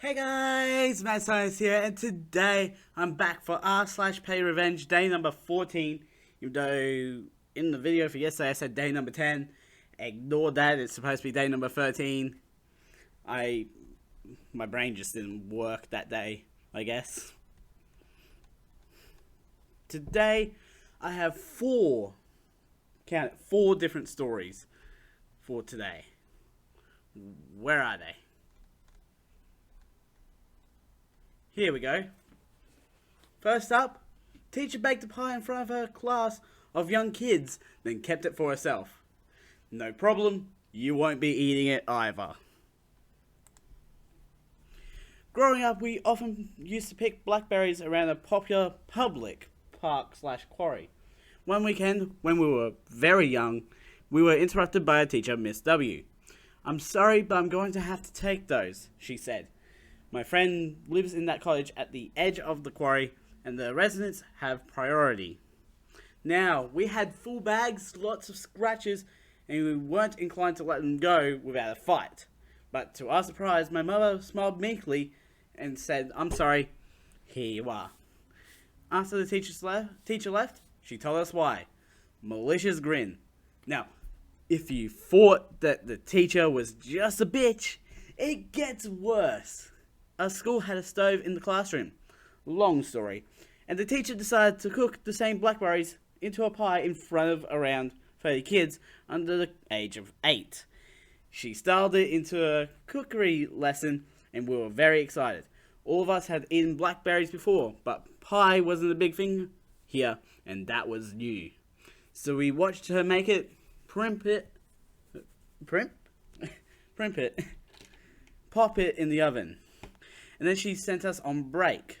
Hey guys, Maggots here, and today I'm back for r/PettyRevenge day number 14. Even though in the video for yesterday I said day number 10, ignore that. It's supposed to be day number 13. My brain just didn't work that day, I guess. Today I have four different stories for today. Where are they? Here we go. First up, teacher baked a pie in front of her class of young kids, then kept it for herself. No problem, you won't be eating it either. Growing up, we often used to pick blackberries around a popular public park/quarry. One weekend, when we were very young, we were interrupted by a teacher, Miss W. "I'm sorry, but I'm going to have to take those," she said. "My friend lives in that cottage at the edge of the quarry, and the residents have priority." Now, we had full bags, lots of scratches, and we weren't inclined to let them go without a fight. But to our surprise, my mother smiled meekly and said, "I'm sorry, here you are." After the teacher left, she told us why. Malicious grin. Now, if you thought that the teacher was just a bitch, it gets worse. Our school had a stove in the classroom. Long story. And the teacher decided to cook the same blackberries into a pie in front of around 30 kids under the age of 8. She styled it into a cookery lesson, and we were very excited. All of us had eaten blackberries before, but pie wasn't a big thing here, and that was new. So we watched her make it, pop it in the oven. And then she sent us on break.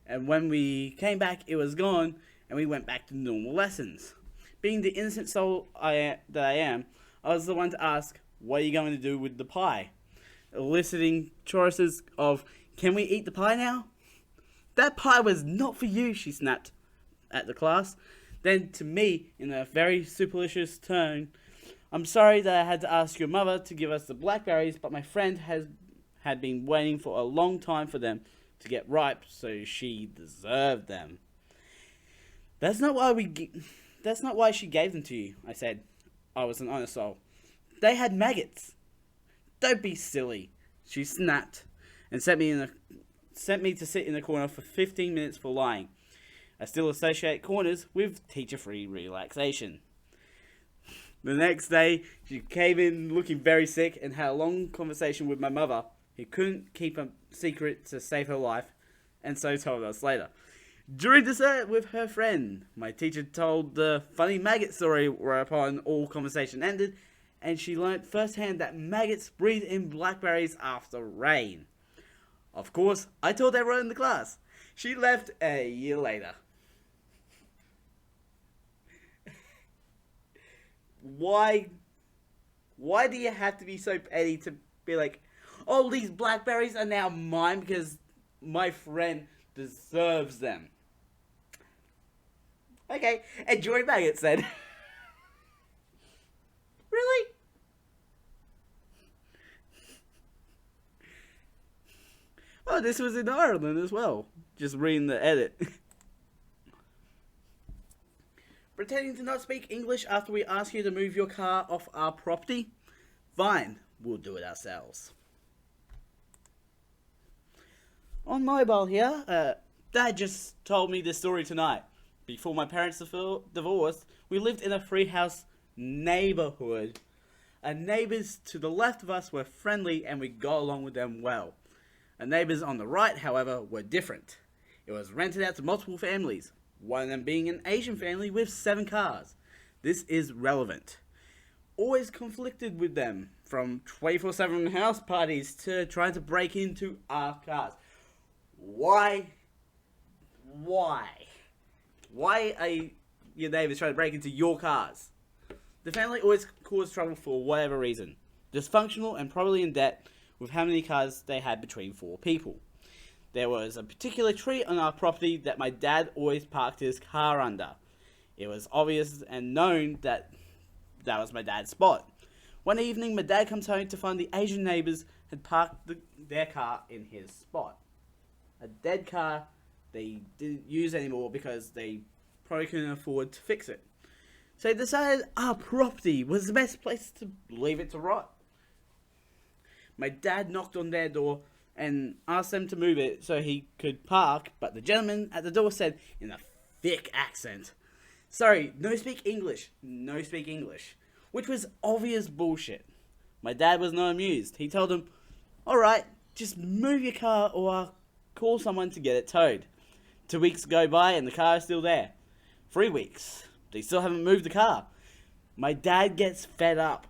And when we came back, it was gone, and we went back to normal lessons. Being the innocent soul that I am, I was the one to ask, "What are you going to do with the pie?" Eliciting choruses of, "Can we eat the pie now?" "That pie was not for you," she snapped at the class. Then to me, in a very supercilious tone, "I'm sorry that I had to ask your mother to give us the blackberries, but my friend had been waiting for a long time for them to get ripe, so she deserved them." That's not why she gave them to you," I said. I was an honest soul. "They had maggots." "Don't be silly," she snapped, and sent me to sit in the corner for 15 minutes for lying. I still associate corners with teacher-free relaxation. The next day, she came in looking very sick and had a long conversation with my mother, who couldn't keep a secret to save her life, and so told us later. During dessert with her friend, my teacher told the funny maggot story, whereupon all conversation ended, and she learnt firsthand that maggots breathe in blackberries after rain. Of course, I told everyone in the class. She left a year later. Why do you have to be so petty to be like, "Oh, these blackberries are now mine because my friend deserves them"? Okay, enjoy maggots then. Really? Oh, this was in Ireland as well. Just reading the edit. Pretending to not speak English after we ask you to move your car off our property? Fine, we'll do it ourselves. On mobile here, Dad just told me this story tonight. Before my parents divorced, we lived in a free-house neighborhood. Our neighbors to the left of us were friendly, and we got along with them well. Our neighbors on the right, however, were different. It was rented out to multiple families, one of them being an Asian family with 7 cars. This is relevant. Always conflicted with them, from 24/7 house parties to trying to break into our cars. Why are your neighbors trying to break into your cars? The family always caused trouble for whatever reason. Dysfunctional and probably in debt with how many cars they had between 4 people. There was a particular tree on our property that my dad always parked his car under. It was obvious and known that was my dad's spot. One evening, my dad comes home to find the Asian neighbors had parked their car in his spot. A dead car they didn't use anymore because they probably couldn't afford to fix it. So they decided our property was the best place to leave it to rot. My dad knocked on their door and asked them to move it so he could park, but the gentleman at the door said in a thick accent, "Sorry, no speak English, no speak English," which was obvious bullshit. My dad was not amused. He told him, "Alright, just move your car or I'll call someone to get it towed." 2 weeks go by and the car is still there. 3 weeks. They still haven't moved the car. My dad gets fed up.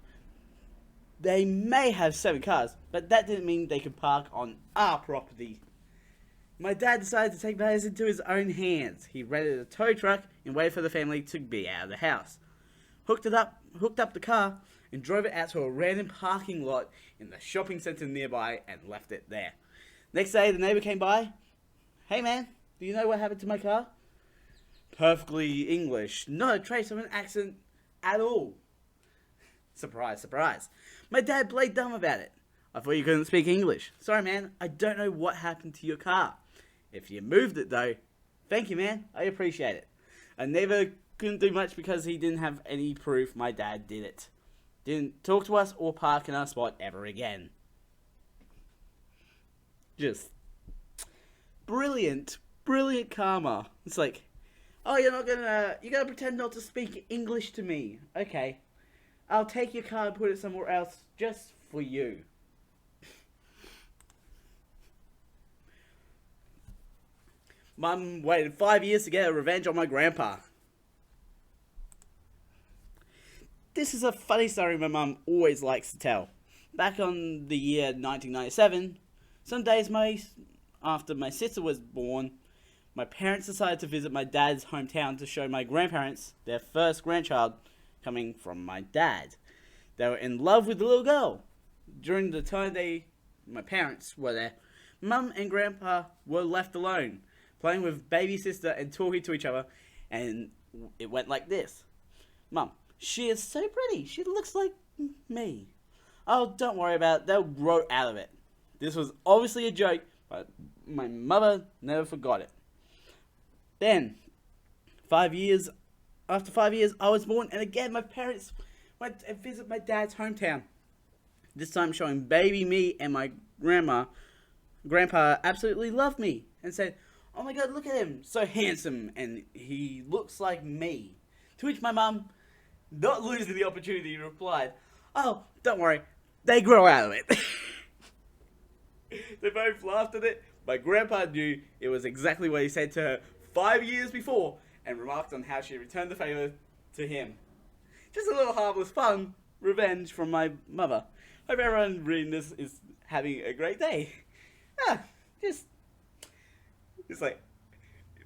They may have 7 cars, but that didn't mean they could park on our property. My dad decided to take matters into his own hands. He rented a tow truck and waited for the family to be out of the house. Hooked up the car, and drove it out to a random parking lot in the shopping centre nearby and left it there. Next day, the neighbour came by. "Hey man, do you know what happened to my car?" Perfectly English, not a trace of an accent at all. Surprise, surprise. My dad played dumb about it. "I thought you couldn't speak English." "Sorry man, I don't know what happened to your car. If you moved it though, thank you man, I appreciate it." A neighbour couldn't do much because he didn't have any proof my dad did it. Didn't talk to us or park in our spot ever again. Just brilliant karma. It's like, "Oh, you're gonna pretend not to speak English to me. Okay. I'll take your car and put it somewhere else just for you." Mum waited 5 years to get a revenge on my grandpa. This is a funny story my mum always likes to tell. Back on the year 1997, some days after my sister was born, my parents decided to visit my dad's hometown to show my grandparents their first grandchild coming from my dad. They were in love with the little girl. During the time my parents were there, Mum and Grandpa were left alone, playing with baby sister and talking to each other, and it went like this. "Mum, she is so pretty. She looks like me." "Oh, don't worry about it. They'll grow out of it." This was obviously a joke, but my mother never forgot it. Then, after 5 years, I was born, and again my parents went to visit my dad's hometown. This time showing baby me and my grandpa absolutely loved me and said, "Oh my god, look at him, so handsome, and he looks like me." To which my mum, not losing the opportunity, replied, "Oh, don't worry, they grow out of it." They both laughed at it. My grandpa knew it was exactly what he said to her 5 years before and remarked on how she returned the favour to him. Just a little harmless fun revenge from my mother. Hope everyone reading this is having a great day. It's like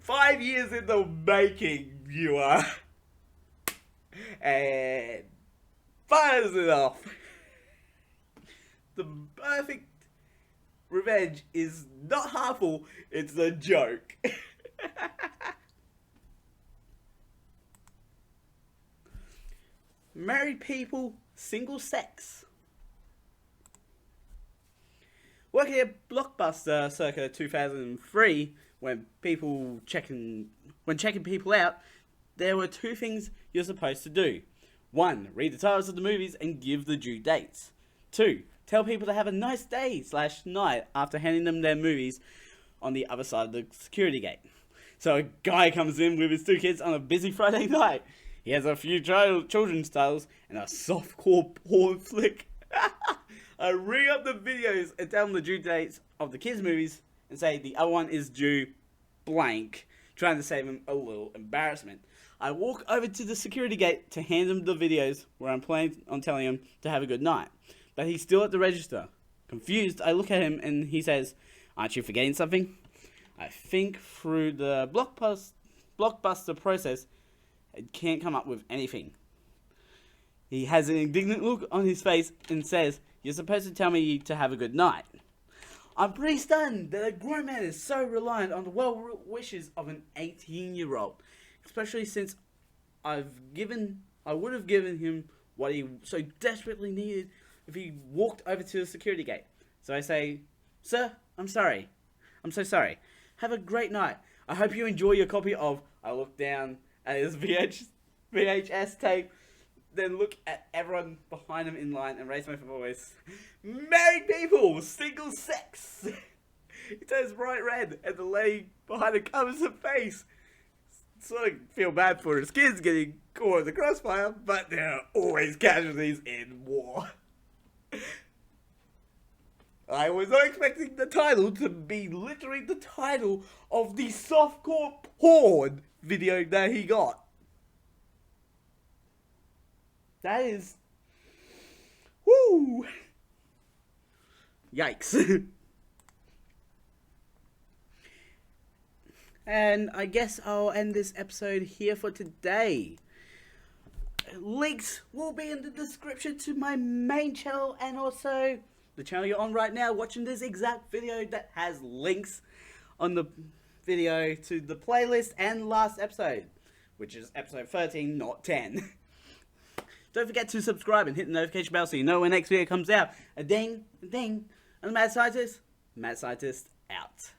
5 years in the making, you are. And fires it off. The perfect revenge is not harmful, it's a joke. Married people, single sex. Working at Blockbuster circa 2003, when checking people out, there were 2 things you're supposed to do. 1, read the titles of the movies and give the due dates. 2, tell people to have a nice day/night after handing them their movies on the other side of the security gate. So a guy comes in with his 2 kids on a busy Friday night. He has a few children's titles and a softcore porn flick. I ring up the videos and tell them the due dates of the kids' movies and say the other one is due blank, trying to save him a little embarrassment. I walk over to the security gate to hand him the videos where I'm planning on telling him to have a good night. But he's still at the register. Confused, I look at him and he says, "Aren't you forgetting something?" I think through the Blockbuster process, I can't come up with anything. He has an indignant look on his face and says, "You're supposed to tell me to have a good night." I'm pretty stunned that a grown man is so reliant on the well wishes of an 18-year-old, especially since I would have given him what he so desperately needed if he walked over to the security gate. So I say, sir, I'm sorry. I'm so sorry. Have a great night. I hope you enjoy your copy of... I look down at his VHS tape, then look at everyone behind him in line and raise my voice. Married people! Single sex! He turns bright red and the lady behind him covers her face. Sort of feel bad for his kids getting caught in the crossfire, but there are always casualties in war. I was not expecting the title to be literally the title of the softcore porn video that he got. That is... Woo! Yikes. And I guess I'll end this episode here for today. Links will be in the description to my main channel and also the channel you're on right now watching this exact video that has links on the video to the playlist and last episode, which is episode 13, not 10. Don't forget to subscribe and hit the notification bell so you know when next video comes out. A ding, a ding. And the Mad Scientist out.